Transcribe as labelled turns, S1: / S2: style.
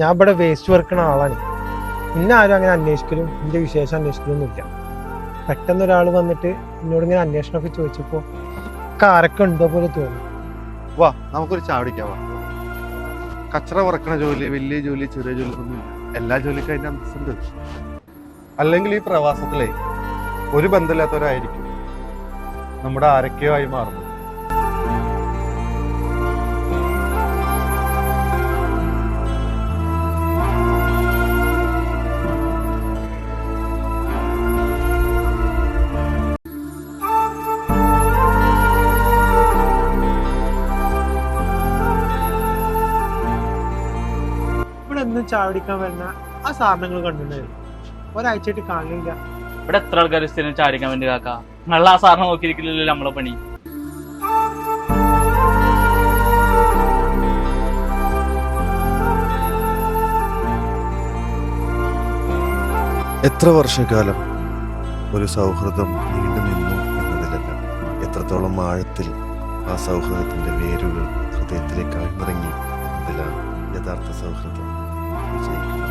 S1: ഞാൻ ഇവിടെ വേസ്റ്റ് വെറുക്കുന്ന ആളാണ്. ഇന്നെ ആരും അങ്ങനെ അന്വേഷിക്കലും എൻ്റെ വിശേഷം അന്വേഷിക്കലൊന്നും ഇല്ല. പെട്ടെന്ന് ഒരാൾ വന്നിട്ട് എന്നോട് ഇങ്ങനെ അന്വേഷണമൊക്കെ ചോദിച്ചപ്പോൾ ആരൊക്കെ ഉണ്ടോ പോലെ തോന്നി.
S2: വാ നമുക്കൊരു ചാടിക്കാം. വാ, കച്ചറ പറക്കണ ജോലി, വലിയ ജോലി, ചെറിയ ജോലി ഒന്നും എല്ലാ ജോലിക്കും അതിന്റെ അന്തസ്സുണ്ട്. അല്ലെങ്കിൽ ഈ പ്രവാസത്തിലെ ഒരു ബന്ധമില്ലാത്തവരായിരിക്കും നമ്മുടെ ആരൊക്കെയോ ആയി മാറുന്നത്.
S1: ഇവിടെ എന്നും ചാടിക്കാൻ വരുന്ന ആ സാധനങ്ങൾ കണ്ടിട്ടുണ്ടായിരുന്നു. ഒരാഴ്ചയായിട്ട് കാണില്ല.
S3: ഇവിടെ എത്ര ആൾക്കാർ സ്ഥിരം ചാടിക്കാൻ വേണ്ടി കാക്ക? നല്ല ആ സാറിനെ നോക്കിയിരിക്കില്ലല്ലോ നമ്മളെ പണി.
S2: എത്ര വർഷക്കാലം ഒരു സൗഹൃദം നീണ്ടു നിന്നു എന്നതിലല്ല, എത്രത്തോളം ആഴത്തിൽ ആ സൗഹൃദത്തിന്റെ വേരുകൾ ഹൃദയത്തിലേക്ക് ആഴ്ന്നിറങ്ങി എന്നതിലാണ് യഥാർത്ഥ സൗഹൃദം വിജയിക്കുന്നത്.